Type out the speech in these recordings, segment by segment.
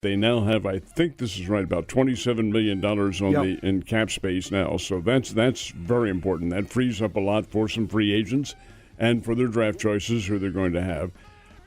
They now have, I think this is right, about $27 million in cap space now. So that's very important. That frees up a lot for some free agents and for their draft choices who they're going to have.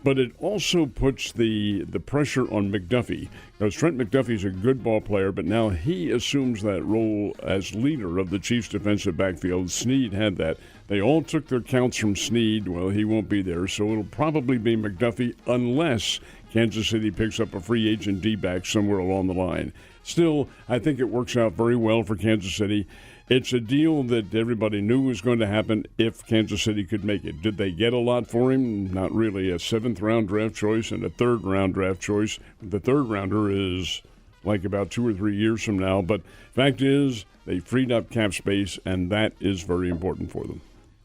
But it also puts the pressure on McDuffie. Because Trent McDuffie's a good ball player, but now he assumes that role as leader of the Chiefs' defensive backfield. Snead had that. They all took their counts from Snead. Well, he won't be there, so it'll probably be McDuffie unless Kansas City picks up a free agent D-back somewhere along the line. Still, I think it works out very well for Kansas City. It's a deal that everybody knew was going to happen if Kansas City could make it. Did they get a lot for him? Not really. A 7th-round draft choice and a 3rd-round draft choice. The 3rd-rounder is like about 2 or 3 years from now. But fact is, they freed up cap space, and that is very important for them.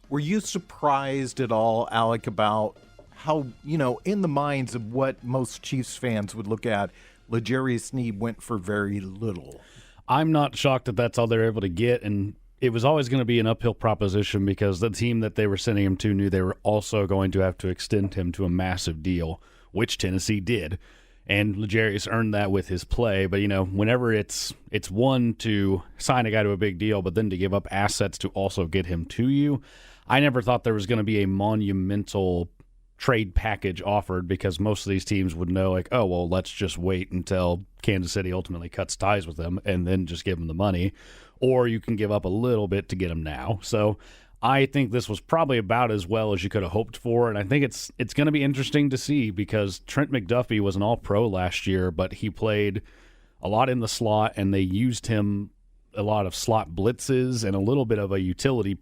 Were you surprised at all, Alec, about how, in the minds of what most Chiefs fans would look at, L'Jarius Sneed went for very little? I'm not shocked that that's all they're able to get, and it was always going to be an uphill proposition because the team that they were sending him to knew they were also going to have to extend him to a massive deal, which Tennessee did. And L'Jarius earned that with his play. But, whenever it's one to sign a guy to a big deal, but then to give up assets to also get him to you, I never thought there was going to be a monumental trade package offered because most of these teams would know, like, oh, well, let's just wait until Kansas City ultimately cuts ties with them and then just give them the money. Or you can give up a little bit to get them now. So I think this was probably about as well as you could have hoped for, and I think it's going to be interesting to see because Trent McDuffie was an all-pro last year, but he played a lot in the slot, and they used him a lot of slot blitzes and a little bit of a utility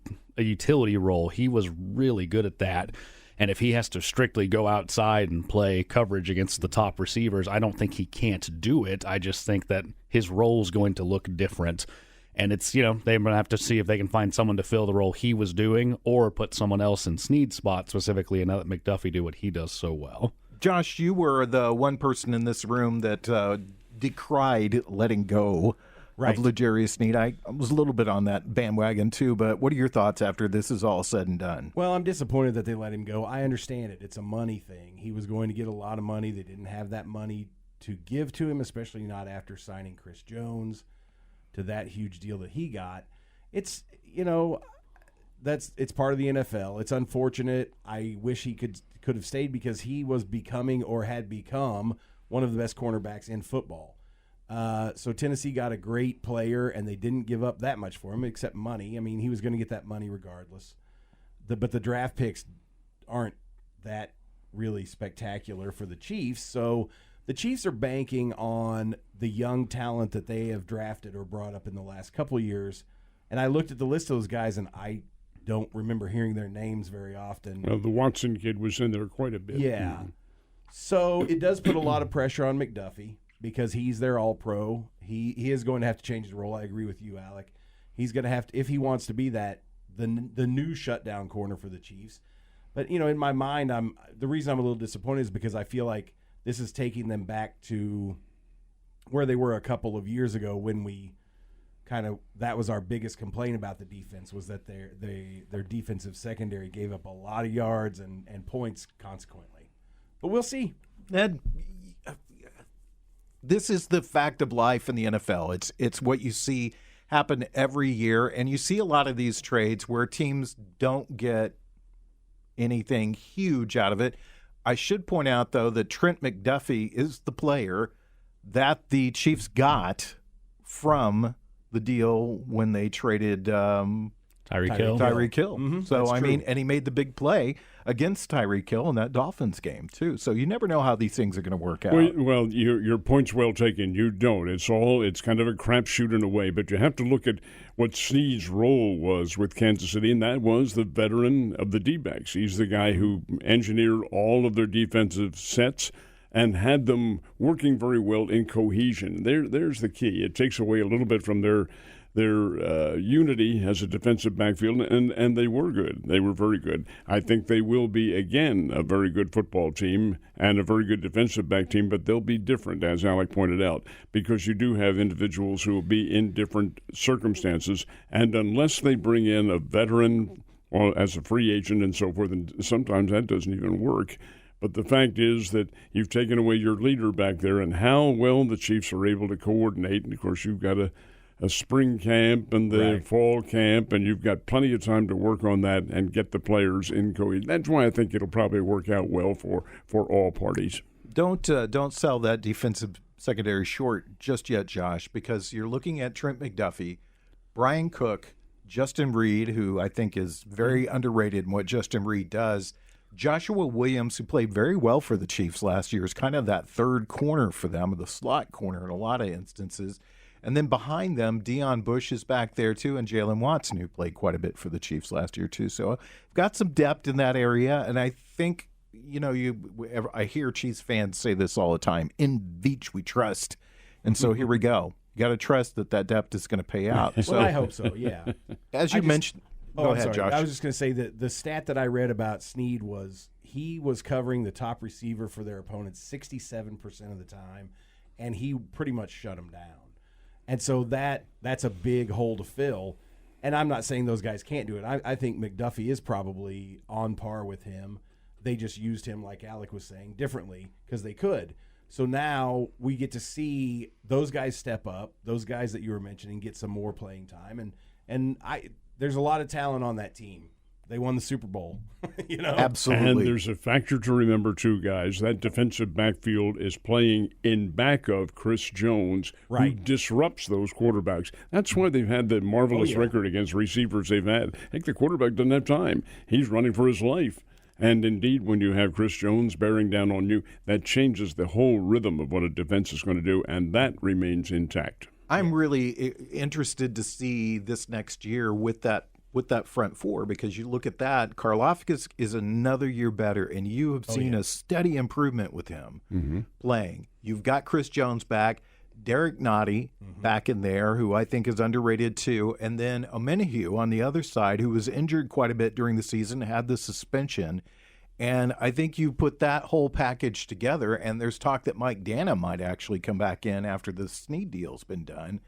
role. He was really good at that. And if he has to strictly go outside and play coverage against the top receivers, I don't think he can't do it. I just think that his role is going to look different. And it's, they're going to have to see if they can find someone to fill the role he was doing or put someone else in Snead's spot specifically and let McDuffie do what he does so well. Josh, you were the one person in this room that decried letting go of L'Jarius Snead. I was a little bit on that bandwagon too, but what are your thoughts after this is all said and done? Well, I'm disappointed that they let him go. I understand it. It's a money thing. He was going to get a lot of money. They didn't have that money to give to him, especially not after signing Chris Jones to that huge deal that he got. It's, it's part of the NFL. It's unfortunate. I wish he could have stayed because he was becoming or had become one of the best cornerbacks in football. So Tennessee got a great player, and they didn't give up that much for him except money. I mean, he was going to get that money regardless. But the draft picks aren't that really spectacular for the Chiefs. So the Chiefs are banking on the young talent that they have drafted or brought up in the last couple of years. And I looked at the list of those guys, and I don't remember hearing their names very often. Well, the Watson kid was in there quite a bit. Yeah. Mm-hmm. So it does put a lot of pressure on McDuffie, because he's their all-pro. He is going to have to change his role. I agree with you, Alec. He's going to have to, if he wants to be the new shutdown corner for the Chiefs. But, in my mind, the reason I'm a little disappointed is because I feel like this is taking them back to where they were a couple of years ago when we that was our biggest complaint about the defense, was that their defensive secondary gave up a lot of yards and points consequently. But we'll see. Ned, this is the fact of life in the NFL. It's what you see happen every year, and you see a lot of these trades where teams don't get anything huge out of it. I should point out, though, that Trent McDuffie is the player that the Chiefs got from the deal when they traded Tyreek Hill. Mm-hmm. So, and he made the big play against Tyreek Hill in that Dolphins game, too. So you never know how these things are going to work out. Well, your point's well taken. You don't. It's kind of a crapshoot in a way, but you have to look at what Snead's role was with Kansas City, and that was the veteran of the D-backs. He's the guy who engineered all of their defensive sets and had them working very well in cohesion. There's the key. It takes away a little bit from their unity as a defensive backfield, and they were good. They were very good. I think they will be, again, a very good football team and a very good defensive back team, but they'll be different, as Alec pointed out, because you do have individuals who will be in different circumstances, and unless they bring in a veteran as a free agent and so forth, and sometimes that doesn't even work, But the fact is that you've taken away your leader back there, and how well the Chiefs are able to coordinate. And, of course, you've got a spring camp and the fall camp, and you've got plenty of time to work on that and get the players in cohesion. That's why I think it'll probably work out well for all parties. Don't sell that defensive secondary short just yet, Josh, because you're looking at Trent McDuffie, Brian Cook, Justin Reed, who I think is very underrated in what Justin Reed does, Joshua Williams, who played very well for the Chiefs last year, is kind of that third corner for them, the slot corner in a lot of instances. And then behind them, Deion Bush is back there too, and Jalen Watson, who played quite a bit for the Chiefs last year too. So got some depth in that area, and I think, I hear Chiefs fans say this all the time, in Veach we trust. And so here we go. You got to trust that depth is going to pay out. So well, I hope so, yeah. As you mentioned, go ahead, sorry. Josh. I was just going to say that the stat that I read about Snead was he was covering the top receiver for their opponents 67% of the time, and he pretty much shut them down. And so that's a big hole to fill. And I'm not saying those guys can't do it. I think McDuffie is probably on par with him. They just used him, like Alec was saying, differently because they could. So now we get to see those guys step up, those guys that you were mentioning get some more playing time. And there's a lot of talent on that team. They won the Super Bowl, Absolutely. And there's a factor to remember, too, guys. That defensive backfield is playing in back of Chris Jones, who disrupts those quarterbacks. That's why they've had the marvelous record against receivers they've had. I think the quarterback doesn't have time. He's running for his life. And indeed, when you have Chris Jones bearing down on you, that changes the whole rhythm of what a defense is going to do, and that remains intact. I'm really interested to see this next year with that front four, because you look at that, Karlaftis is another year better, and you have seen a steady improvement with him playing. You've got Chris Jones back, Derek Nottie back in there, who I think is underrated too, and then Omenihu on the other side, who was injured quite a bit during the season, had the suspension. And I think you put that whole package together, and there's talk that Mike Dana might actually come back in after the Snead deal's been done.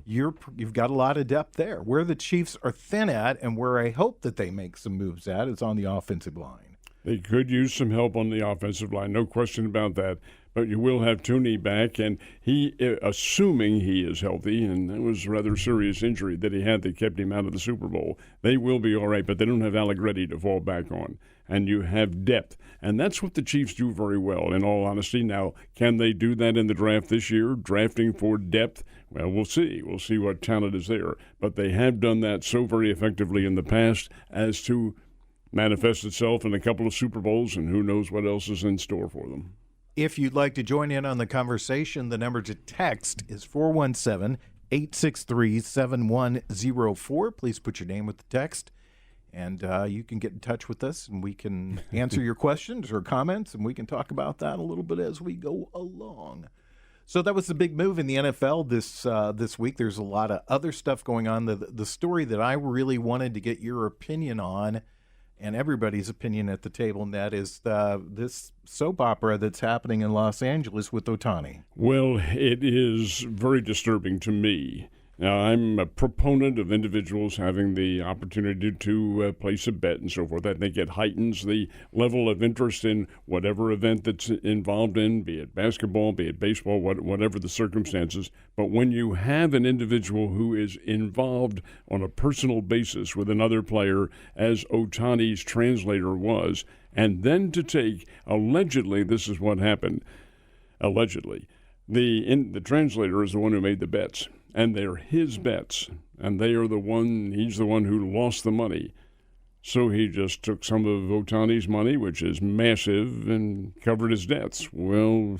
You've got a lot of depth there. Where the Chiefs are thin at, and where I hope that they make some moves at, is on the offensive line. They could use some help on the offensive line, no question about that. But you will have Tooney back, and he, assuming he is healthy, and that was a rather serious injury that he had that kept him out of the Super Bowl, they will be all right, but they don't have Allegretti to fall back on. And you have depth. And that's what the Chiefs do very well, in all honesty. Now, can they do that in the draft this year, drafting for depth? Well, we'll see. We'll see what talent is there. But they have done that so very effectively in the past as to manifest itself in a couple of Super Bowls, and who knows what else is in store for them. If you'd like to join in on the conversation, the number to text is 417-863-7104. Please put your name with the text, and you can get in touch with us, and we can answer your questions or comments, and we can talk about that a little bit as we go along. So that was the big move in the NFL this week. There's a lot of other stuff going on. The story that I really wanted to get your opinion on, and everybody's opinion at the table, Ned, is this soap opera that's happening in Los Angeles with Ohtani. Well, it is very disturbing to me. Now, I'm a proponent of individuals having the opportunity to place a bet and so forth. I think it heightens the level of interest in whatever event that's involved in, be it basketball, be it baseball, whatever the circumstances. But when you have an individual who is involved on a personal basis with another player, as Ohtani's translator was, and then to take, allegedly, this is what happened, allegedly, the translator is the one who made the bets. And they're his bets, and he's the one who lost the money. So he just took some of Ohtani's money, which is massive, and covered his debts. Well,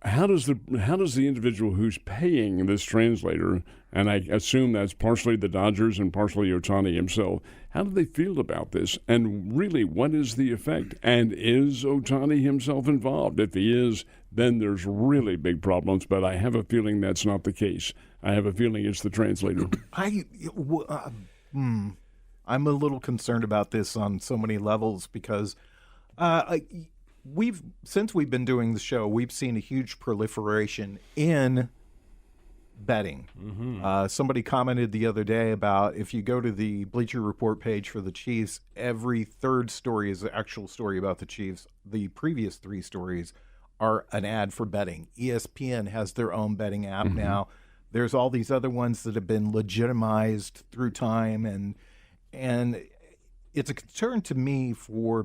how does the individual who's paying this translator, and I assume that's partially the Dodgers and partially Ohtani himself, how do they feel about this? And really, what is the effect? And is Ohtani himself involved? If he is, then there's really big problems, but I have a feeling that's not the case. I have a feeling it's the translator. I'm a little concerned about this on so many levels, because since we've been doing the show, we've seen a huge proliferation in betting. Somebody commented the other day about if you go to the Bleacher Report page for the Chiefs, every third story is the actual story about the Chiefs. The previous 3 stories are an ad for betting. ESPN has their own betting app now. There's all these other ones that have been legitimized through time, and it's a concern to me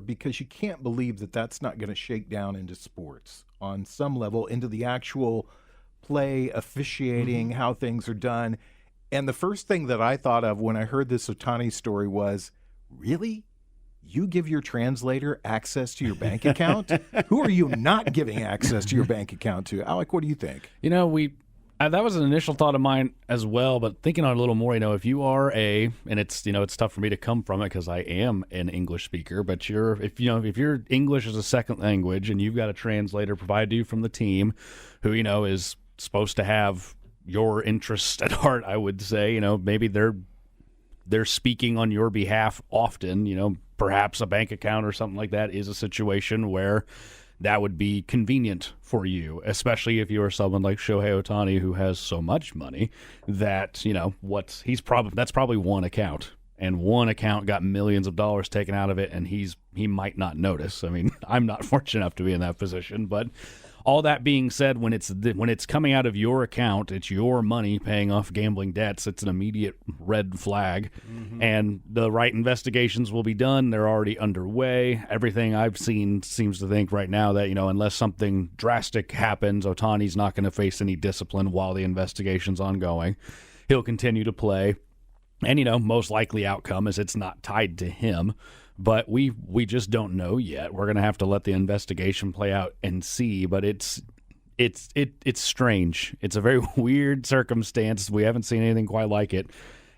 because you can't believe that that's not going to shake down into sports on some level, into the actual play, officiating, how things are done. And the first thing that I thought of when I heard this Ohtani story was, really? You give your translator access to your bank account? Who are you not giving access to your bank account to? Alec, what do you think? You know, that was an initial thought of mine as well, but thinking on it a little more, if you are and it's tough for me to come from it because I am an English speaker, but if your English is a second language and you've got a translator provided to you from the team who, is supposed to have your interests at heart, I would say, maybe they're speaking on your behalf often, perhaps a bank account or something like that is a situation where that would be convenient for you, especially if you are someone like Shohei Ohtani who has so much money that, that's probably one account. And one account got millions of dollars taken out of it, and he might not notice. I mean, I'm not fortunate enough to be in that position, but all that being said, when it's coming out of your account, it's your money paying off gambling debts. It's an immediate red flag, and the right investigations will be done. They're already underway. Everything I've seen seems to think right now that unless something drastic happens, Ohtani's not going to face any discipline while the investigation's ongoing. He'll continue to play, and most likely outcome is it's not tied to him. But we just don't know yet. We're going to have to let the investigation play out and see. But it's strange. It's a very weird circumstance. We haven't seen anything quite like it.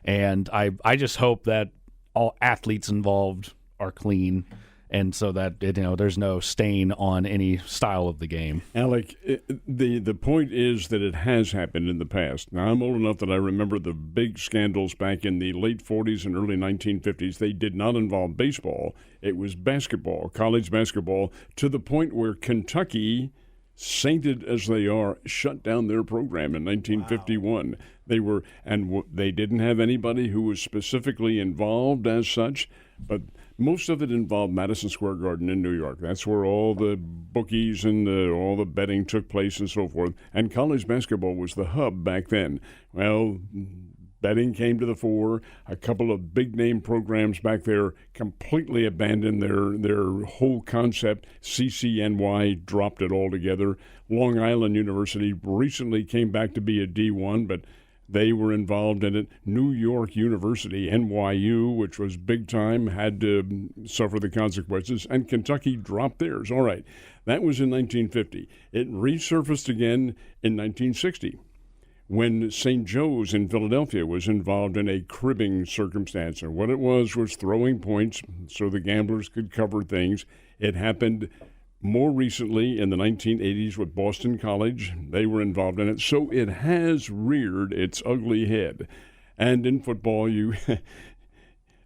And I just hope that all athletes involved are clean, and so that there's no stain on any style of the game. Alec, the point is that it has happened in the past. Now, I'm old enough that I remember the big scandals back in the late 40s and early 1950s. They did not involve baseball. It was basketball, college basketball, to the point where Kentucky, sainted as they are, shut down their program in 1951. Wow. They didn't have anybody who was specifically involved as such, but most of it involved Madison Square Garden in New York. That's where all the bookies and all the betting took place and so forth. And college basketball was the hub back then. Well, betting came to the fore. A couple of big-name programs back there completely abandoned their whole concept. CCNY dropped it altogether. Long Island University recently came back to be a D1, but they were involved in it. New York University, NYU, which was big time, had to suffer the consequences, and Kentucky dropped theirs. All right, that was in 1950. It resurfaced again in 1960 when St. Joe's in Philadelphia was involved in a cribbing circumstance. And what it was throwing points so the gamblers could cover things. It happened more recently in the 1980s with Boston College. They were involved in it. So it has reared its ugly head. And in football,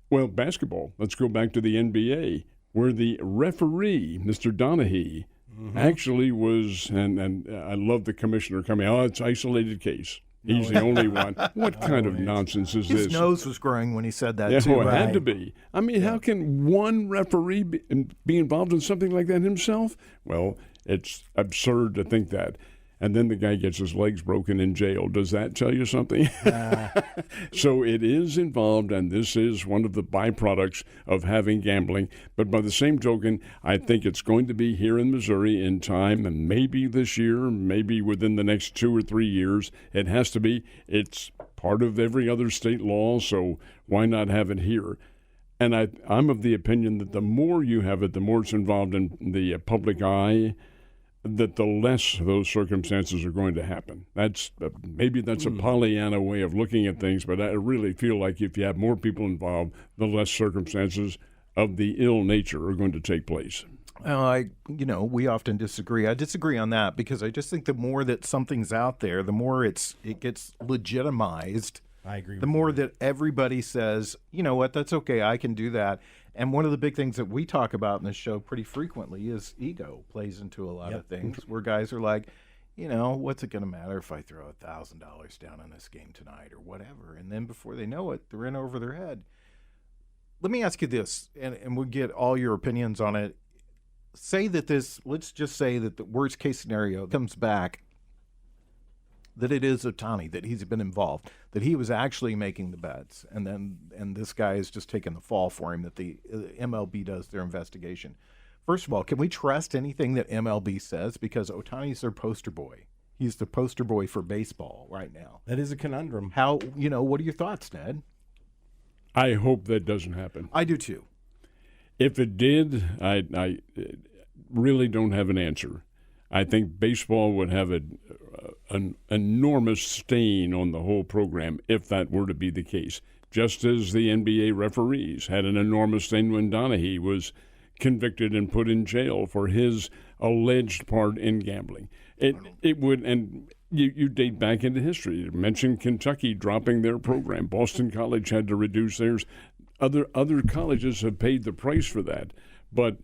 basketball. Let's go back to the NBA, where the referee, Mr. Donahue, actually was, and I love the commissioner coming out, it's isolated case. He's the only one. What kind of nonsense is this? His nose was growing when he said that, yeah, too. It had to be. I mean, how can one referee be involved in something like that himself? Well, it's absurd to think that. And then the guy gets his legs broken in jail. Does that tell you something? So it is involved, and this is one of the byproducts of having gambling. But by the same token, I think it's going to be here in Missouri in time, and maybe this year, maybe within the next 2 or 3 years. It has to be. It's part of every other state law, so why not have it here? And I'm of the opinion that the more you have it, the more it's involved in the public eye, that the less those circumstances are going to happen. Maybe that's a Pollyanna way of looking at things, but I really feel like if you have more people involved, the less circumstances of the ill nature are going to take place. We often disagree. I disagree on that because I just think the more that something's out there, the more it gets legitimized. I agree. The more that everybody says, you know what, that's okay, I can do that. And one of the big things that we talk about in this show pretty frequently is ego plays into a lot of things, where guys are like, what's it going to matter if I throw $1,000 down on this game tonight or whatever? And then before they know it, they're in over their head. Let me ask you this, and we'll get all your opinions on it. Let's just say that the worst case scenario comes back, that it is Ohtani, that he's been involved, that he was actually making the bets, and this guy is just taking the fall for him, that the MLB does their investigation. First of all, can we trust anything that MLB says? Because Ohtani's their poster boy. He's the poster boy for baseball right now. That is a conundrum. What are your thoughts, Ned? I hope that doesn't happen. I do too. If it did, I really don't have an answer. I think baseball would have an enormous stain on the whole program if that were to be the case, just as the NBA referees had an enormous stain when Donaghy was convicted and put in jail for his alleged part in gambling. It would, and you date back into history. You mentioned Kentucky dropping their program. Boston College had to reduce theirs. Other colleges have paid the price for that. But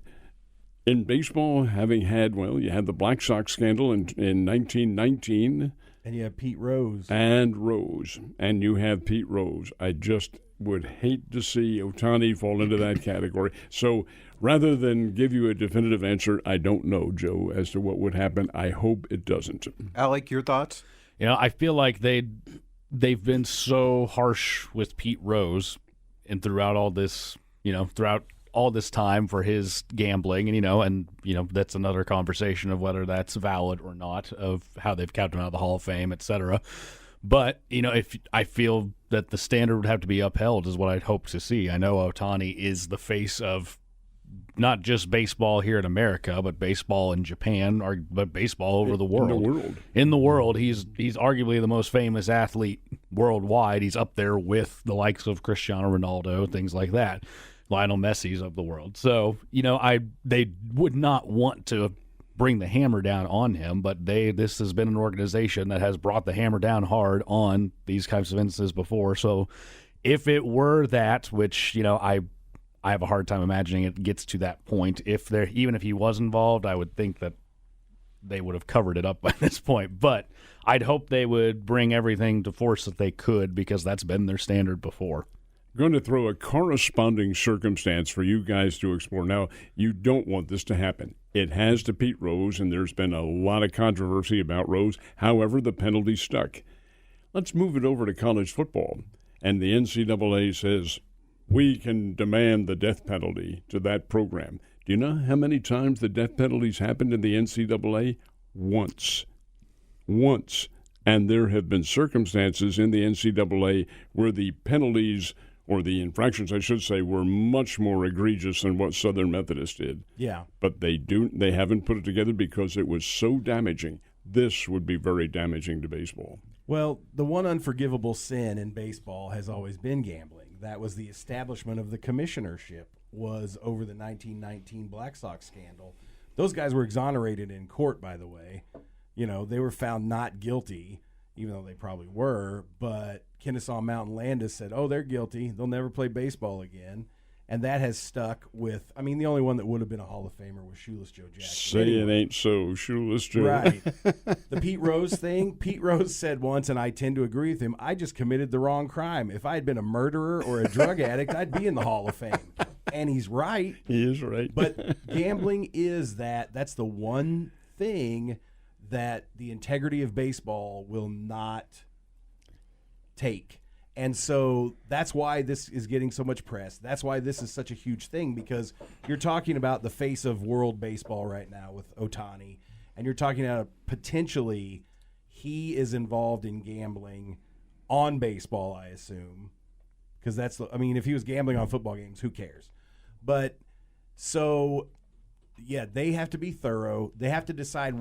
in baseball, having had, you had the Black Sox scandal in 1919. And you have Pete Rose. And you have Pete Rose. I just would hate to see Ohtani fall into that category. So rather than give you a definitive answer, I don't know, Joe, as to what would happen. I hope it doesn't. Alec, your thoughts? I feel like they've been so harsh with Pete Rose and throughout all this, throughout all this time for his gambling, and that's another conversation of whether that's valid or not, of how they've kept him out of the Hall of Fame, et cetera. But, if I feel that the standard would have to be upheld is what I'd hope to see. I know Ohtani is the face of not just baseball here in America, but baseball in Japan, but baseball over the world. In the world, he's arguably the most famous athlete worldwide. He's up there with the likes of Cristiano Ronaldo, things like that. Lionel Messi's of the world. So, they would not want to bring the hammer down on him, but this has been an organization that has brought the hammer down hard on these types of instances before. So if it were that, which, I have a hard time imagining it gets to that point. Even if he was involved, I would think that they would have covered it up by this point. But I'd hope they would bring everything to force that they could, because that's been their standard before. Going to throw a corresponding circumstance for you guys to explore. Now, you don't want this to happen. It has to Pete Rose, and there's been a lot of controversy about Rose. However, the penalty stuck. Let's move it over to college football. And the NCAA says, we can demand the death penalty to that program. Do you know how many times the death penalties happened in the NCAA? Once. And there have been circumstances in the NCAA where the penalties, or the infractions, I should say, were much more egregious than what Southern Methodist did. Yeah. But they haven't put it together because it was so damaging. This would be very damaging to baseball. Well, the one unforgivable sin in baseball has always been gambling. That was the establishment of the commissionership, was over the 1919 Black Sox scandal. Those guys were exonerated in court, by the way. They were found not guilty, even though they probably were, but Kennesaw Mountain Landis said, they're guilty. They'll never play baseball again. And that has stuck with, the only one that would have been a Hall of Famer was Shoeless Joe Jackson. Say it ain't so, Shoeless Joe. Right. The Pete Rose thing, Pete Rose said once, and I tend to agree with him, I just committed the wrong crime. If I had been a murderer or a drug addict, I'd be in the Hall of Fame. And he's right. He is right. But gambling is that's the one thing that the integrity of baseball will not take. And so that's why this is getting so much press. That's why this is such a huge thing, because you're talking about the face of world baseball right now with Ohtani, and you're talking about potentially he is involved in gambling on baseball, I assume, because if he was gambling on football games, who cares? But so, yeah, they have to be thorough. They have to decide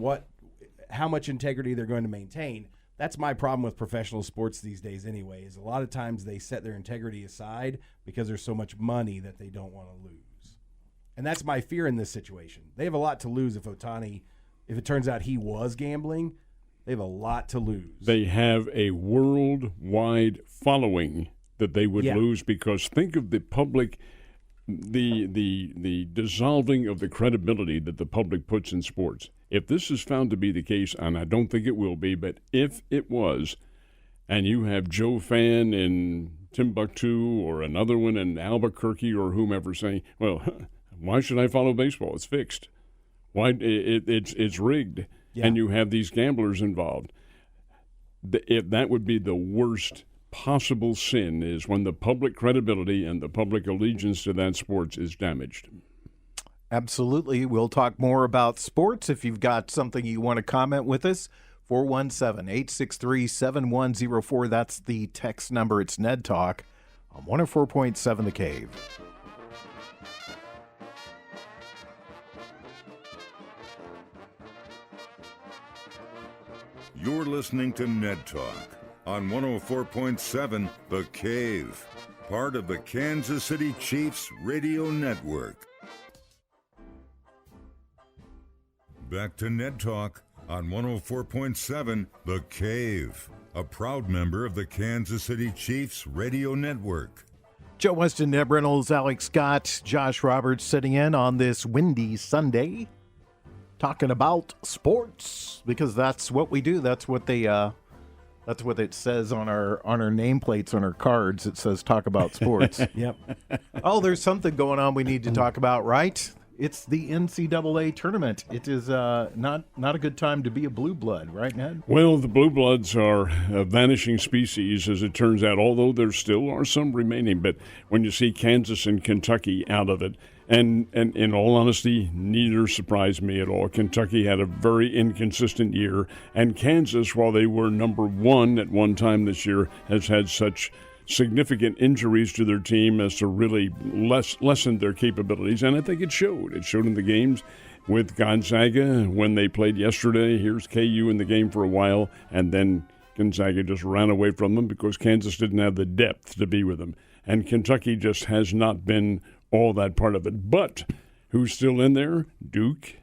how much integrity they're going to maintain. That's my problem with professional sports these days anyway, is a lot of times they set their integrity aside because there's so much money that they don't want to lose. And that's my fear in this situation. They have a lot to lose if it turns out he was gambling, they have a lot to lose. They have a worldwide following that they would lose, because think of the public the dissolving of the credibility that the public puts in sports. If this is found to be the case, and I don't think it will be, but if it was, and you have Joe Fan in Timbuktu or another one in Albuquerque or whomever saying, well, why should I follow baseball? It's fixed. Why it's rigged, and you have these gamblers involved. If that would be the worst possible sin, is when the public credibility and the public allegiance to that sports is damaged. Absolutely. We'll talk more about sports. If you've got something you want to comment with us, 417-863-7104. That's the text number. It's Ned Talk on 104.7 The Cave. You're listening to Ned Talk on 104.7 The Cave, part of the Kansas City Chiefs radio network. Back to Ned Talk on 104.7 The Cave, a proud member of the Kansas City Chiefs radio network. Joe Westen, Ned Reynolds, Alex Scott, Josh Roberts sitting in on this windy Sunday, talking about sports, because that's what we do. That's what it says on our nameplates on our cards. It says talk about sports. Yep. Oh, there's something going on we need to talk about, right? It's the NCAA tournament. It is not a good time to be a blue blood, right, Ned? Well, the blue bloods are a vanishing species, as it turns out, although there still are some remaining. But when you see Kansas and Kentucky out of it, and in all honesty, neither surprised me at all. Kentucky had a very inconsistent year, and Kansas, while they were number one at one time this year, has had such significant injuries to their team as to really lessen their capabilities, and I think it showed. It showed in the games with Gonzaga when they played yesterday. Here's KU in the game for a while, and then Gonzaga just ran away from them because Kansas didn't have the depth to be with them. And Kentucky just has not been all that part of it. But who's still in there? Duke,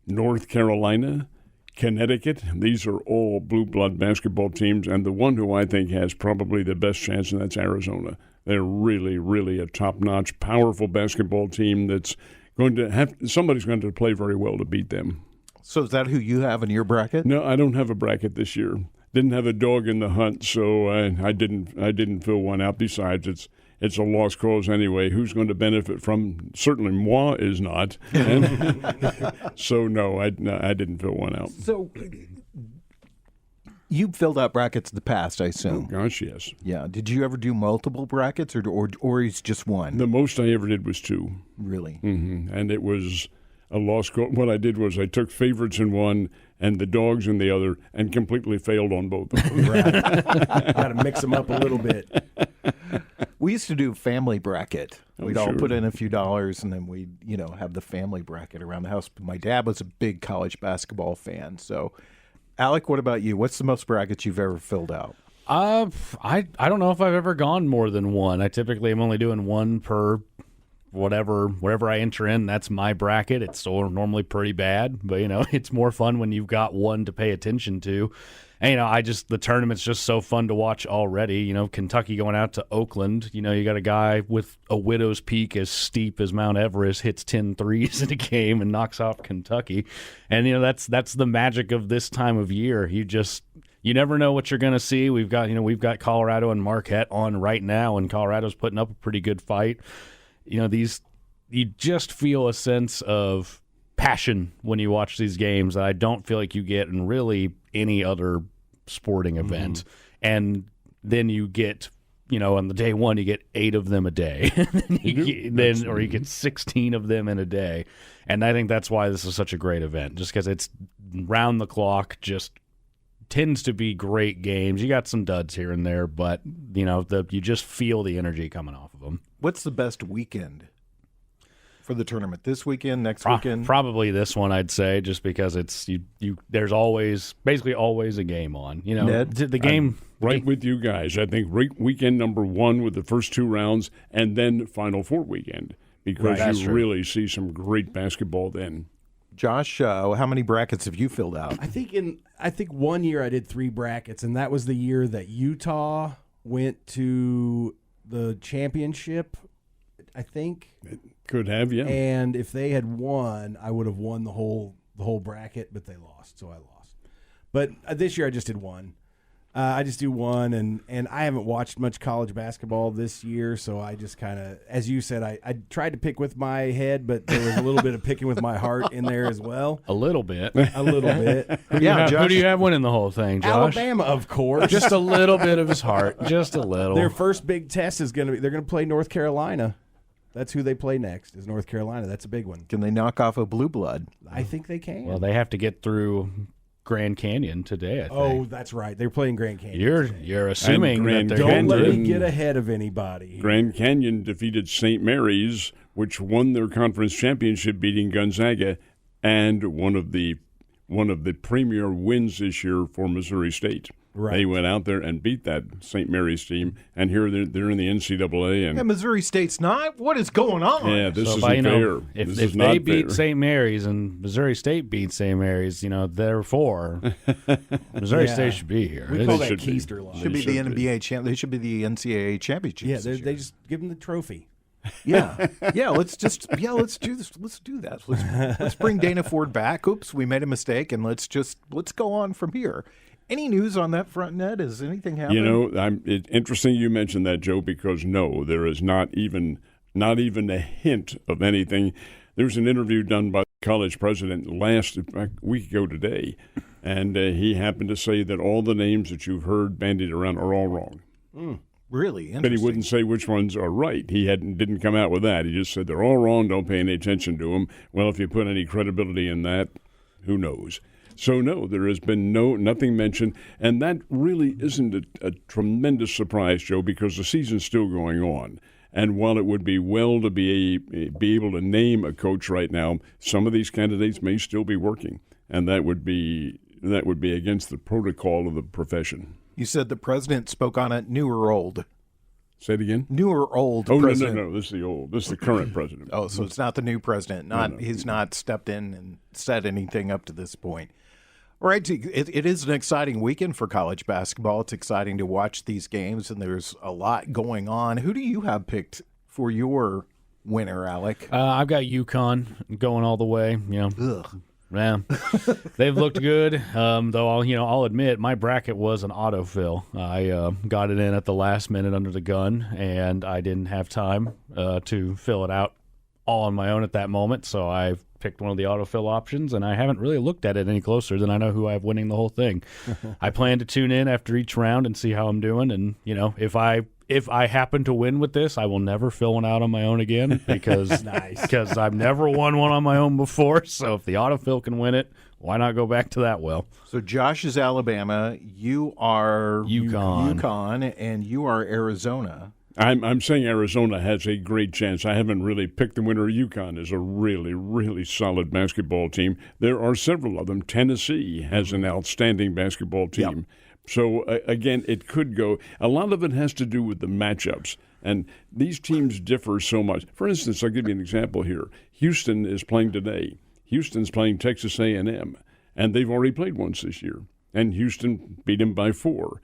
North Carolina, Connecticut. These are all blue blood basketball teams, and the one who I think has probably the best chance, and that's Arizona. They're really, really a top-notch, powerful basketball team that's going to have – somebody's going to play very well to beat them. So is that who you have in your bracket? No, I don't have a bracket this year. Didn't have a dog in the hunt, so I didn't fill one out. Besides, it's a lost cause anyway. Who's going to benefit from? Certainly, moi is not. So no, I didn't fill one out. So you've filled out brackets in the past, I assume. Oh gosh, yes. Yeah. Did you ever do multiple brackets, or is just one? The most I ever did was two. Really? Mm-hmm. And it was a lost cause. What I did was I took favorites in one and the dogs in the other, and completely failed on both of them. Right. Got to mix them up a little bit. We used to do family bracket. We'd all sure. put in a few dollars, and then we'd, have the family bracket around the house. My dad was a big college basketball fan. So, Alec, what about you? What's the most brackets you've ever filled out? I don't know if I've ever gone more than one. I typically am only doing one per whatever I enter in. That's my bracket. It's normally pretty bad, but it's more fun when you've got one to pay attention to. And the tournament's just so fun to watch already. Kentucky going out to Oakland. You got a guy with a widow's peak as steep as Mount Everest, hits 10 threes in a game and knocks off Kentucky. And that's the magic of this time of year. You never know what you're going to see. We've got Colorado and Marquette on right now, and Colorado's putting up a pretty good fight. You just feel a sense of passion when you watch these games that I don't feel like you get in really any other sporting event. Mm-hmm. And then you get, on the day one, you get 8 of them a day. Or you get 16 of them in a day. And I think that's why this is such a great event, just because it's round the clock, just tends to be great games. You got some duds here and there, but, you just feel the energy coming off of them. What's the best weekend for the tournament? This weekend, next weekend? Probably this one, I'd say, just because it's there's basically always a game on. Ned? The game. Right with you guys. I think weekend number 1 with the first 2 rounds, and then Final Four weekend, because you really see some great basketball then. Josh, how many brackets have you filled out? I think one year I did 3 brackets, and that was the year that Utah went to the championship. I think. Could have, yeah. And if they had won, I would have won the whole bracket, but they lost, so I lost. But this year I just did one. I just do one, and I haven't watched much college basketball this year, so I just kind of, as you said, I tried to pick with my head, but there was a little bit of picking with my heart in there as well. A little bit. A little bit. Who do you have winning the whole thing, Josh? Alabama, of course. Just a little bit of his heart. Just a little. Their first big test is going to be, they're going to play North Carolina. That's who they play next, is North Carolina. That's a big one. Can they knock off a blue blood? I think they can. Well, they have to get through Grand Canyon today, I think. Oh, that's right. They're playing Grand Canyon. You're assuming that they're Don't let going me get ahead of anybody. Grand Canyon defeated St. Mary's, which won their conference championship, beating Gonzaga, and one of the premier wins this year for Missouri State. Right. They went out there and beat that St. Mary's team, and here they're in the NCAA. And Missouri State's not? What is going on? yeah, this isn't fair. fair. If This is they not beat fair. St. Mary's and Missouri State beat St. Mary's, therefore, Missouri Yeah. State should be here. We call that should be. Keister line. Should be the should be. NBA champ. They should be the NCAA championships. Yeah, this they year. just give them the trophy. Yeah. Let's do this. Let's do that. Let's bring Dana Ford back. Oops, we made a mistake, and let's go on from here. Any news on that front, Ned? Is anything happening? It's interesting you mentioned that, Joe, because no, there is not even a hint of anything. There was an interview done by the college president a week ago today, and he happened to say that all the names that you've heard bandied around are all wrong. Really interesting. But he wouldn't say which ones are right. He didn't come out with that. He just said they're all wrong. Don't pay any attention to them. Well, if you put any credibility in that, who knows? So no, there has been nothing mentioned, and that really isn't a tremendous surprise, Joe, because the season's still going on. And while it would be well to be able to name a coach right now, some of these candidates may still be working, and that would be against the protocol of the profession. You said the president spoke on it, new or old? Say it again. New or old Oh president? no! This is the current president. Oh, so it's not the new president. He's not stepped in and said anything up to this point. All right, it is an exciting weekend for college basketball. It's exciting to watch these games, and there's a lot going on. Who do you have picked for your winner, Alec? I've got UConn going all the way. Ugh. Yeah, they've looked good. Though I'll admit my bracket was an autofill. I got it in at the last minute under the gun, and I didn't have time to fill it out all on my own at that moment. So I picked one of the autofill options, and I haven't really looked at it any closer than I know who I have winning the whole thing. I plan to tune in after each round and see how I'm doing, and if I happen to win with this, I will never fill one out on my own again because because I've never won one on my own before. So if the autofill can win it, why not go back to that well? So Josh is Alabama, you are UConn, and you are Arizona. I'm saying Arizona has a great chance. I haven't really picked the winner. UConn is a really, really solid basketball team. There are several of them. Tennessee has an outstanding basketball team. Yep. So, again, it could go. A lot of it has to do with the matchups. And these teams differ so much. For instance, I'll give you an example here. Houston is playing today. Houston's playing Texas A&M, and they've already played once this year. And Houston beat them by 4.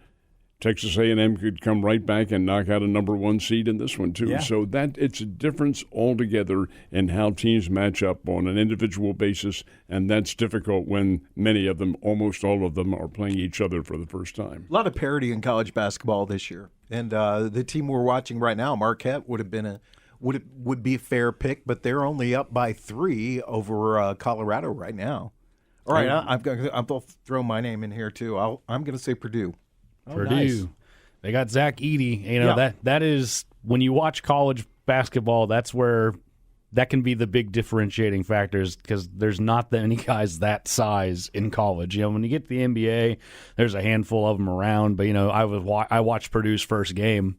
Texas A&M could come right back and knock out a number 1 seed in this one, too. Yeah. So it's a difference altogether in how teams match up on an individual basis, and that's difficult when many of them, almost all of them, are playing each other for the first time. A lot of parity in college basketball this year. And the team we're watching right now, Marquette, would be a fair pick, but they're only up by 3 over Colorado right now. All right, I'll throw my name in here, too. I'm going to say Purdue. Purdue. Nice. They got Zach Edey. That is when you watch college basketball, that's where that can be the big differentiating factors because there's not that many guys that size in college. When you get to the NBA, there's a handful of them around. But I watched Purdue's first game,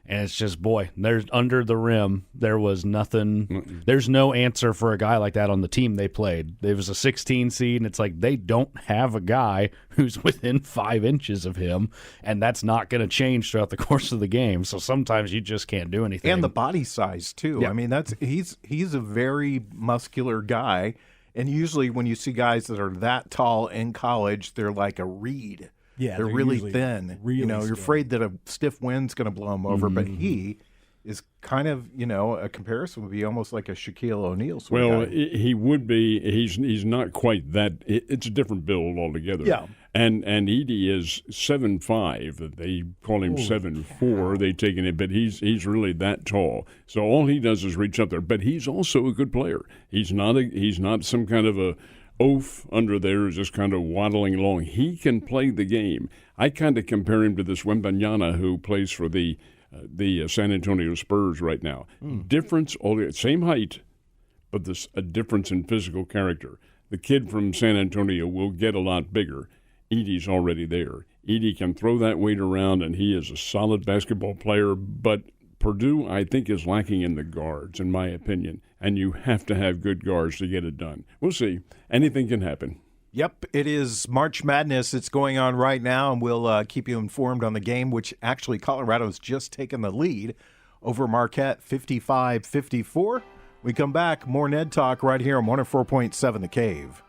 and it's just there's under the rim. There was nothing. Mm-mm. There's no answer for a guy like that on the team they played. It was a 16 seed, and it's like they don't have a guy who's within 5 inches of him, and that's not going to change throughout the course of the game. So sometimes you just can't do anything. And the body size too. Yeah. I mean, he's a very muscular guy, and usually when you see guys that are that tall in college, they're like a reed. Yeah, they're really thin. Really you're skinny. afraid that a stiff wind's going to blow him over, but he is kind of, a comparison would be almost like a Shaquille O'Neal sort of Well, guy. he would be. He's not quite that. It's a different build altogether. Yeah. And Edie is 7'5". They call him 7'4". They taken it, but he's really that tall. So all he does is reach up there. But he's also a good player. He's not some kind of a oaf under there, just kind of waddling along. He can play the game. I kind of compare him to this Wembanyama who plays for the San Antonio Spurs right now. Difference, same height, but there's a difference in physical character. The kid from San Antonio will get a lot bigger. Edie's already there. Edie can throw that weight around, and he is a solid basketball player, but Purdue, I think, is lacking in the guards, in my opinion, and you have to have good guards to get it done. We'll see. Anything can happen. Yep, it is March Madness. It's going on right now, and we'll keep you informed on the game, which actually Colorado's just taken the lead over Marquette, 55-54. We come back, more Ned Talk right here on 104.7 The Cave.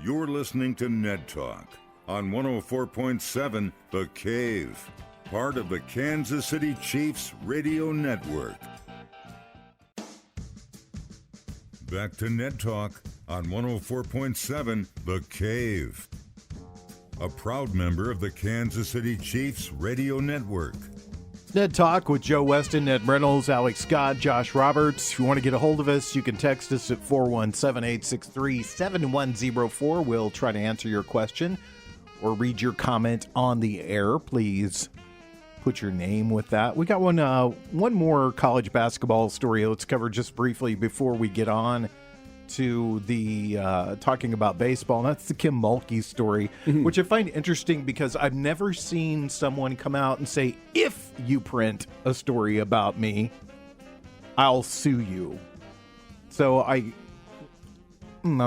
You're listening to Ned Talk on 104.7 The Cave, part of the Kansas City Chiefs radio network. Back to Ned Talk on 104.7 The Cave, a proud member of the Kansas City Chiefs radio network. Ned Talk with Joe Westen, Ned Reynolds, Alex Scott, Josh Roberts. If you want to get a hold of us, you can text us at 417-863-7104. We'll try to answer your question or read your comment on the air. Please put your name with that. We got one more college basketball story let's cover just briefly before we get on to the talking about baseball, and that's the Kim Mulkey story, which I find interesting because I've never seen someone come out and say, if you print a story about me, I'll sue you. So I'm a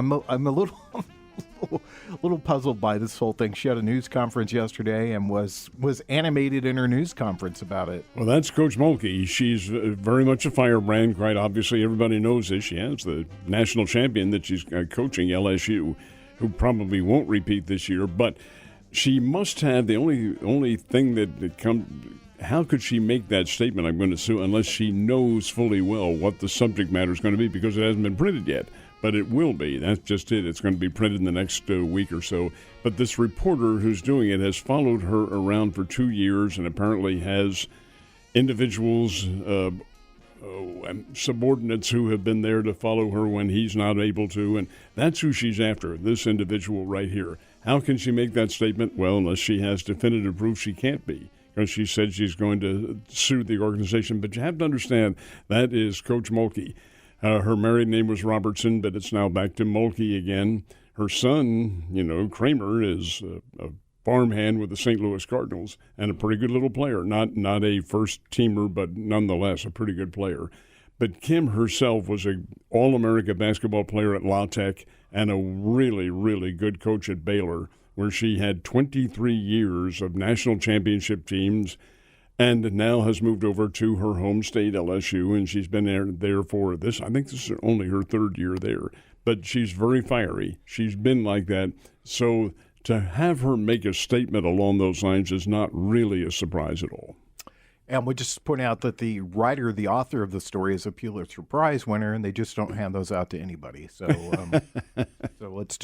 little puzzled by this whole thing. She had a news conference yesterday and was animated in her news conference about it. Well, that's Coach Mulkey. She's very much a firebrand. Quite obviously, everybody knows this. She has the national champion that she's coaching, LSU, who probably won't repeat this year. But she must have the only thing that comes. How could she make that statement, I'm going to sue, unless she knows fully well what the subject matter is going to be, because it hasn't been printed yet. But it will be. That's just it. It's going to be printed in the next week or so. But this reporter who's doing it has followed her around for 2 years and apparently has individuals, subordinates who have been there to follow her when he's not able to. And that's who she's after, this individual right here. How can she make that statement? Well, unless she has definitive proof, she can't be, because she said she's going to sue the organization. But you have to understand, that is Coach Mulkey. Her married name was Robertson, but it's now back to Mulkey again. Her son, Kramer, is a farmhand with the St. Louis Cardinals and a pretty good little player. Not a first-teamer, but nonetheless a pretty good player. But Kim herself was an All-America basketball player at La Tech and a really, really good coach at Baylor, where she had 23 years of national championship teams, and now has moved over to her home state, LSU, and she's been there for this. I think this is only her third year there. But she's very fiery. She's been like that. So to have her make a statement along those lines is not really a surprise at all. And we just point out that the author of the story is a Pulitzer Prize winner, and they just don't hand those out to anybody. So, let's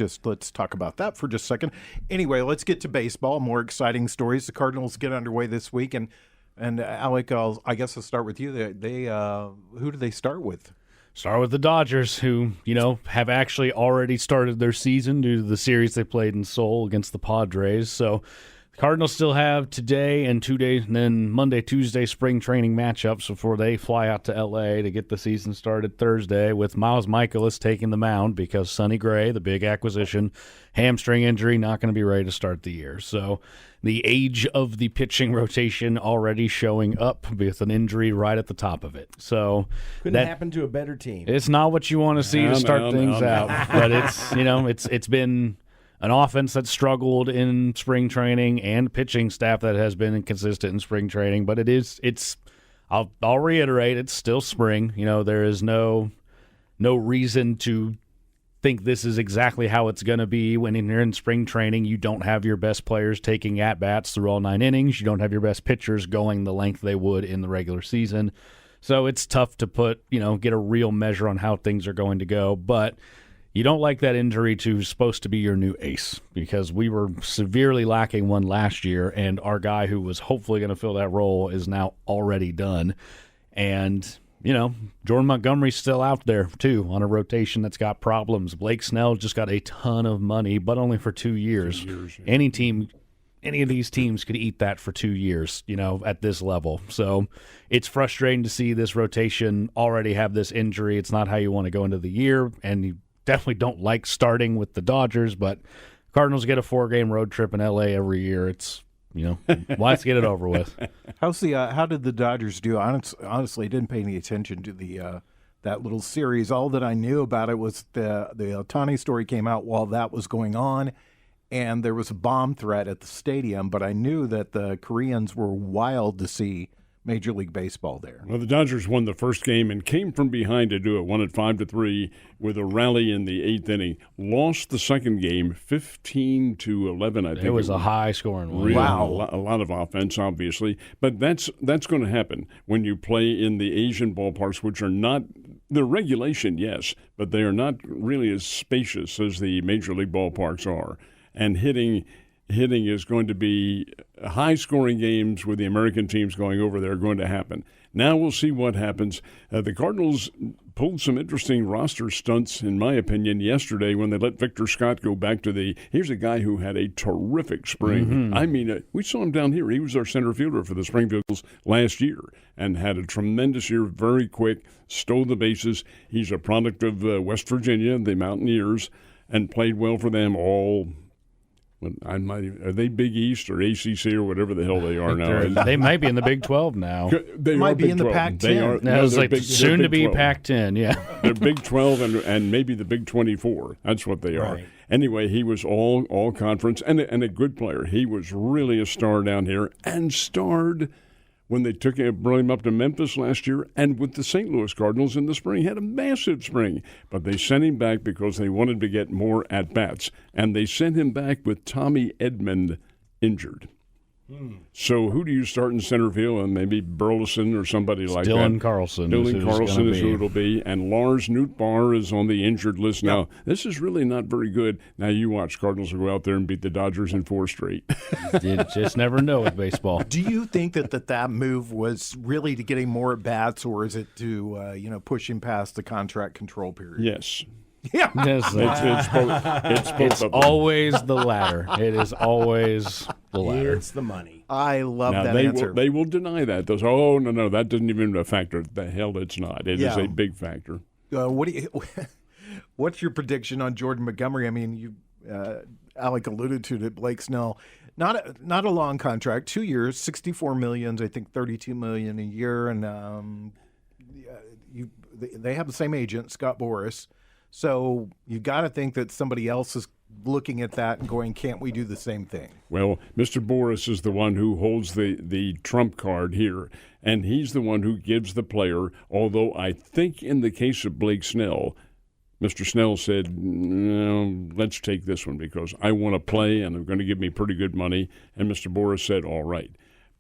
talk about that for just a second. Anyway, let's get to baseball. More exciting stories. The Cardinals get underway this week, and Alec, I guess I'll start with you. They who do they start with? Start with the Dodgers, who, have actually already started their season due to the series they played in Seoul against the Padres. So the Cardinals still have today and 2 days, and then Monday, Tuesday spring training matchups before they fly out to L.A. to get the season started Thursday, with Miles Mikolas taking the mound because Sonny Gray, the big acquisition, hamstring injury, not going to be ready to start the year. So the age of the pitching rotation already showing up with an injury right at the top of it. So couldn't happen to a better team. It's not what you want to see to start things out, but it's been an offense that struggled in spring training and pitching staff that has been inconsistent in spring training. But I'll reiterate, it's still spring. There is no reason to think this is exactly how it's going to be. When you're in spring training, you don't have your best players taking at-bats through all 9 innings. You don't have your best pitchers going the length they would in the regular season. So it's tough to get a real measure on how things are going to go. But you don't like that injury to who's supposed to be your new ace, because we were severely lacking one last year, and our guy who was hopefully going to fill that role is now already done. And Jordan Montgomery's still out there, too, on a rotation that's got problems. Blake Snell just got a ton of money, but only for 2 years. 2 years, yeah. Any of these teams could eat that for 2 years, at this level. So it's frustrating to see this rotation already have this injury. It's not how you want to go into the year, and you definitely don't like starting with the Dodgers, but Cardinals get a 4-game road trip in L.A. every year. It's let's get it over with. How did the Dodgers do? Honestly, I didn't pay any attention to the that little series. All that I knew about it was the Ohtani story came out while that was going on, and there was a bomb threat at the stadium. But I knew that the Koreans were wild to see Major League Baseball there. Well, the Dodgers won the first game and came from behind to do it. Won it 5-3 with a rally in the 8th inning. Lost the second game 15-11. I think it was a high-scoring one. Really, Wow, a lot of offense, obviously, but that's going to happen when you play in the Asian ballparks, which are not the regulation, yes, but they are not really as spacious as the Major League ballparks are, and hitting is going to be high-scoring games with the American teams going over there are going to happen. Now we'll see what happens. The Cardinals pulled some interesting roster stunts, in my opinion, yesterday when they let Victor Scott go back to here's a guy who had a terrific spring. Mm-hmm. I mean, we saw him down here. He was our center fielder for the Springfields last year and had a tremendous year, very quick, stole the bases. He's a product of West Virginia, the Mountaineers, and played well for them all. Are they Big East or ACC or whatever the hell they are now? They might be in the Big 12 now. They might be in the Pac-10. Soon to be Pac-10, yeah. They're Big 12 and maybe the Big 24. That's what they are. Right. Anyway, he was all conference and a good player. He was really a star down here and starred when they brought him up to Memphis last year and with the St. Louis Cardinals in the spring. He had a massive spring, but they sent him back because they wanted to get more at-bats, and they sent him back with Tommy Edman injured. So who do you start in center field? And maybe Burleson or somebody like that. Dylan Carlson is who it'll be. And Lars Nootbaar is on the injured list now. This is really not very good. Now you watch Cardinals will go out there and beat the Dodgers in 4 straight. You just never know with baseball. Do you think that move was really to get him more at bats, or is it to push him past the contract control period? Yes. Yeah, It's both of them. Always the latter. It is always the latter. It's the money. I love now, that they answer. They will deny that. They'll say, "Oh no, that doesn't even a factor." The hell, it's not. It is a big factor. What's your prediction on Jordan Montgomery? I mean, Alec alluded to it. Blake Snell, not a long contract, 2 years, $64 million, I think $32 million a year, and they have the same agent, Scott Boras. So you got to think that somebody else is looking at that and going, can't we do the same thing? Well, Mr. Boras is the one who holds the trump card here, and he's the one who gives the player, although I think in the case of Blake Snell, Mr. Snell said, no, let's take this one because I want to play and they're going to give me pretty good money, and Mr. Boras said, all right.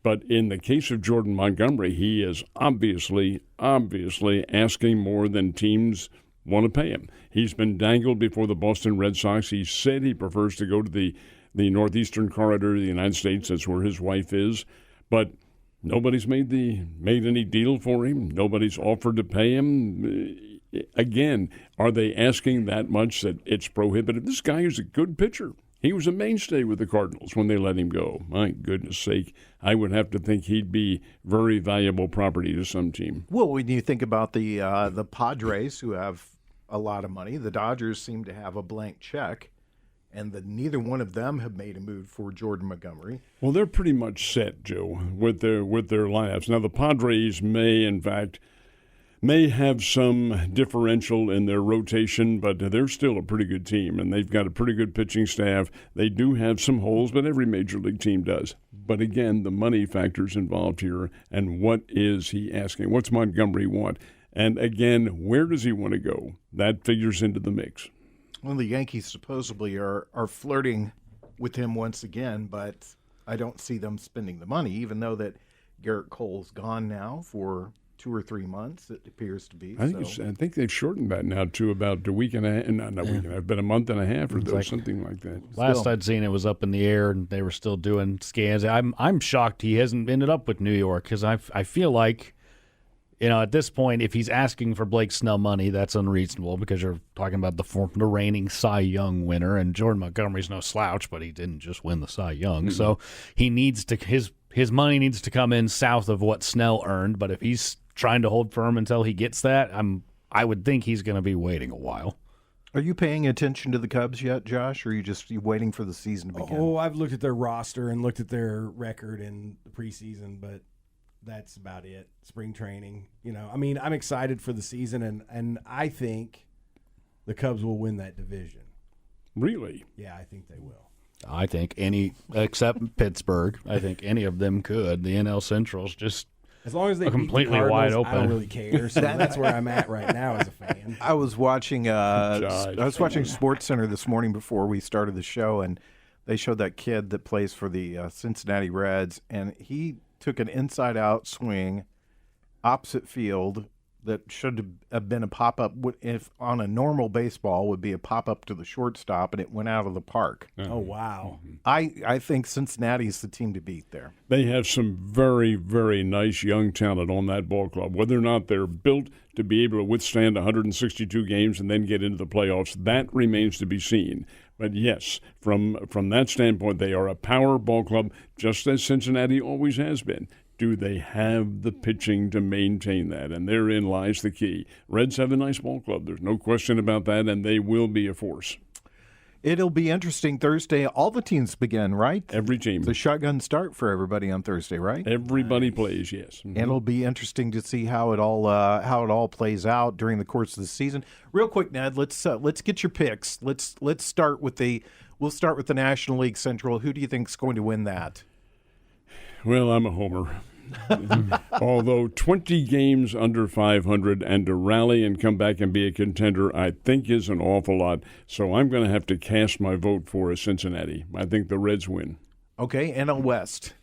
But in the case of Jordan Montgomery, he is obviously asking more than teams want to pay him. He's been dangled before the Boston Red Sox. He said he prefers to go to the northeastern corridor of the United States. That's where his wife is. But nobody's made any deal for him. Nobody's offered to pay him. Again, are they asking that much that it's prohibitive? This guy is a good pitcher. He was a mainstay with the Cardinals when they let him go. My goodness sake, I would have to think he'd be very valuable property to some team. Well, when you think about the Padres, who have a lot of money, the Dodgers seem to have a blank check, and neither one of them have made a move for Jordan Montgomery. Well, they're pretty much set, Joe, with their lineups. Now, the Padres may have some differential in their rotation, but they're still a pretty good team, and they've got a pretty good pitching staff. They do have some holes, but every major league team does. But again, the money factor's involved here, and what is he asking? What's Montgomery want? And again, where does he want to go? That figures into the mix. Well, the Yankees supposedly are flirting with him once again, but I don't see them spending the money, even though that Garrett Cole's gone now for 2 or 3 months, it appears to be. I think they've shortened that now to about a week and a half, not a week and a half, but a month and a half or something like that. Last I'd seen, it was up in the air, and they were still doing scans. I'm shocked he hasn't ended up with New York, because I feel like, at this point, if he's asking for Blake Snell money, that's unreasonable, because you're talking about the reigning Cy Young winner, and Jordan Montgomery's no slouch, but he didn't just win the Cy Young. Mm-hmm. So he needs to his money needs to come in south of what Snell earned. But if he's trying to hold firm until he gets that, I would think he's going to be waiting a while. Are you paying attention to the Cubs yet, Josh, or are you waiting for the season to begin? Oh, I've looked at their roster and looked at their record in the preseason, but that's about it. Spring training, I'm excited for the season, and I think the Cubs will win that division. Really? Yeah, I think they will. I think except Pittsburgh, I think any of them could. The NL Central's just as long as they completely beat the wide Cardinals, open. I don't really care. So that's where I'm at right now as a fan. I was watching SportsCenter this morning before we started the show, and they showed that kid that plays for the Cincinnati Reds, and he took an inside-out swing opposite field that should have been a pop-up, if on a normal baseball would be a pop-up to the shortstop, and it went out of the park. Oh, wow. I think Cincinnati's the team to beat there. They have some very, very nice young talent on that ball club. Whether or not they're built to be able to withstand 162 games and then get into the playoffs, that remains to be seen. But yes, from that standpoint, they are a power ball club, just as Cincinnati always has been. Do they have the pitching to maintain that? And therein lies the key. Reds have a nice ball club. There's no question about that, and they will be a force. It'll be interesting Thursday. All the teams begin, right? Every team. It's a shotgun start for everybody on Thursday, right? Everybody plays, yes. Mm-hmm. And it'll be interesting to see how it all plays out during the course of the season. Real quick, Ned, let's get your picks. Let's start with the National League Central. Who do you think's going to win that? Well, I'm a homer. Although 20 games under 500 and to rally and come back and be a contender, I think is an awful lot. So I'm going to have to cast my vote for Cincinnati. I think the Reds win. Okay, NL West.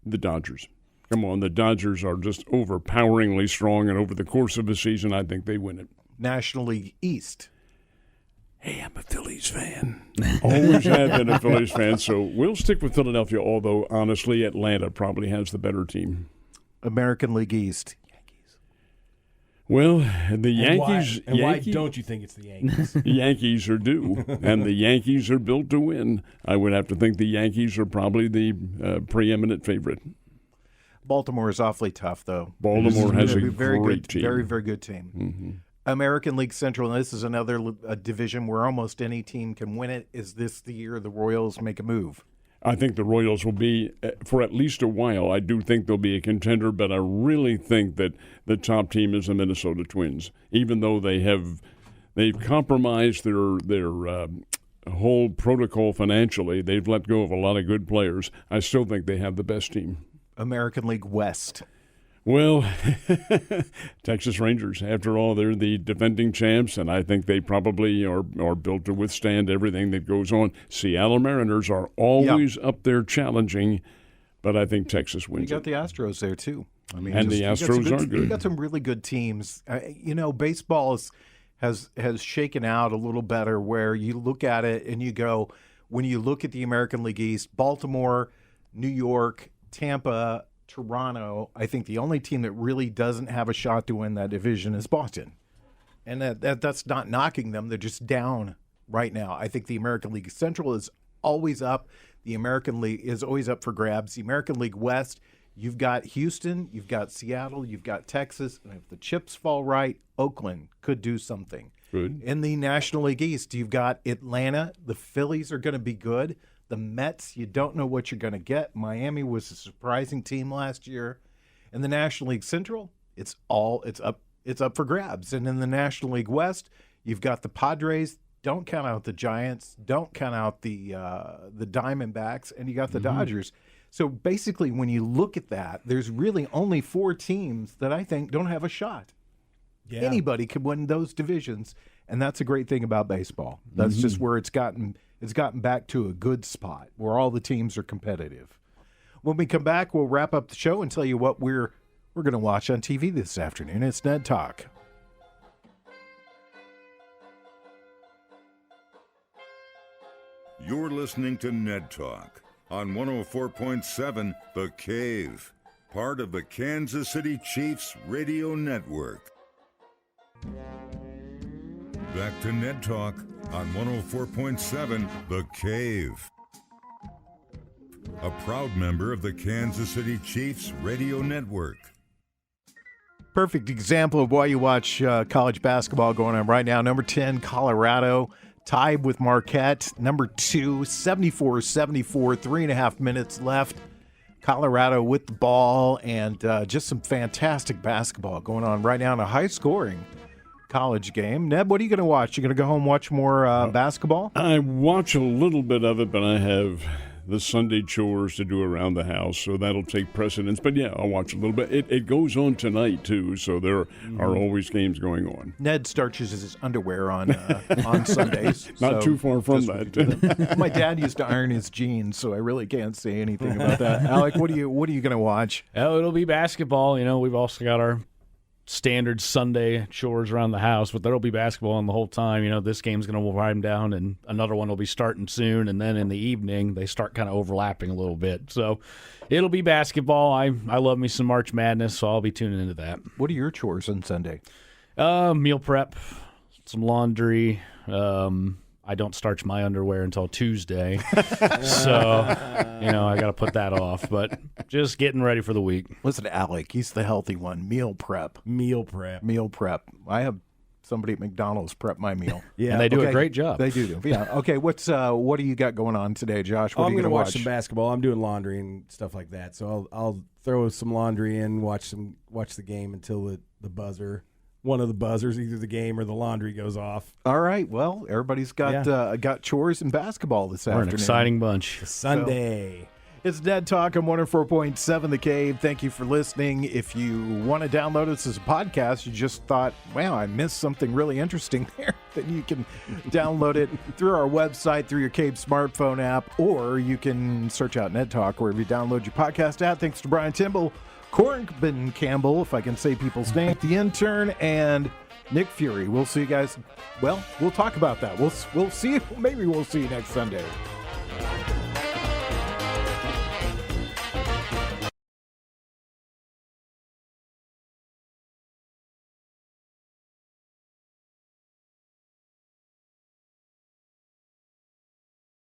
The Dodgers. Come on, the Dodgers are just overpoweringly strong, and over the course of the season, I think they win it. National League East. Hey, I'm a Phillies fan. Always have been a Phillies fan, so we'll stick with Philadelphia, although, honestly, Atlanta probably has the better team. American League East. Yankees. Well, the Yankees... Why don't you think it's the Yankees? The Yankees are due, and the Yankees are built to win. I would have to think the Yankees are probably the preeminent favorite. Baltimore is awfully tough, though. Baltimore has a very great good team. Very, very good team. Mm-hmm. American League Central, and this is another division where almost any team can win it. Is this the year the Royals make a move? I think the Royals will be, for at least a while, I do think they'll be a contender, but I really think that the top team is the Minnesota Twins. Even though they've compromised their whole protocol financially, they've let go of a lot of good players. I still think they have the best team. American League West. Well, Texas Rangers, after all, they're the defending champs, and I think they probably are built to withstand everything that goes on. Seattle Mariners are always up there challenging, but I think Texas wins. You got the Astros there, too. I mean, and the Astros are good. You got some really good teams. Baseball has shaken out a little better where you look at it and you go, when you look at the American League East, Baltimore, New York, Tampa, Toronto, I think the only team that really doesn't have a shot to win that division is Boston. And that's not knocking them. They're just down right now. I think the American League Central is always up. The American League is always up for grabs. The American League West, you've got Houston, you've got Seattle, you've got Texas. And if the chips fall right, Oakland could do something. Good. In the National League East, you've got Atlanta. The Phillies are going to be good. The Mets, you don't know what you're going to get. Miami was a surprising team last year. In the National League Central, it's up for grabs. And in the National League West, you've got the Padres. Don't count out the Giants. Don't count out the Diamondbacks. And you got the Dodgers. So basically, when you look at that, there's really only 4 teams that I think don't have a shot. Yeah. Anybody can win those divisions, and that's a great thing about baseball. That's just where it's gotten back to a good spot where all the teams are competitive. When we come back, we'll wrap up the show and tell you what we're going to watch on TV this afternoon. It's Ned Talk. You're listening to Ned Talk on 104.7 The Cave, part of the Kansas City Chiefs radio network. Back to Ned Talk on 104.7 The Cave, a proud member of the Kansas City Chiefs radio network. Perfect example of why you watch college basketball going on right now. Number 10, Colorado, tied with Marquette. Number 2, 74-74, 3.5 minutes left. Colorado with the ball, and just some fantastic basketball going on right now in a high-scoring college game. Ned, what are you going to watch? You going to go home and watch more basketball? I watch a little bit of it, but I have the Sunday chores to do around the house, so that'll take precedence. But yeah, I'll watch a little bit. It goes on tonight too, so there are always games going on. Ned starches his underwear on Sundays. Not too far from that. My dad used to iron his jeans, so I really can't say anything about that. Alec, what are you going to watch? Oh, it'll be basketball. You know, we've also got our standard Sunday chores around the house, but there'll be basketball on the whole time. You know, this game's going to wind down, and another one will be starting soon, and then in the evening they start kind of overlapping a little bit. So it'll be basketball. I love me some March Madness, so I'll be tuning into that. What are your chores on Sunday? Meal prep, some laundry. I don't starch my underwear until Tuesday, so I got to put that off. But just getting ready for the week. Listen to Alec; he's the healthy one. Meal prep. I have somebody at McDonald's prep my meal. Yeah, and they do a great job. They do. Yeah. Okay. What do you got going on today, Josh? What are I'm you going to watch? watch some basketball. I'm doing laundry and stuff like that, so I'll throw some laundry in, watch the game until the buzzer. One of the buzzers, either the game or the laundry, goes off. All right. Well, everybody's got chores and basketball this We're afternoon. an exciting bunch. Sunday. It's Ned Talk on 104.7 The Cave. Thank you for listening. If you want to download us as a podcast, you just thought, wow, I missed something really interesting there, then you can download it through our website, through your Cave smartphone app, or you can search out Ned Talk wherever you download your podcast app. Thanks to Brian Timble, Corbin Campbell, if I can say people's name, the intern, and Nick Fury. We'll see you guys. Well, we'll talk about that. We'll see. Maybe we'll see you next Sunday.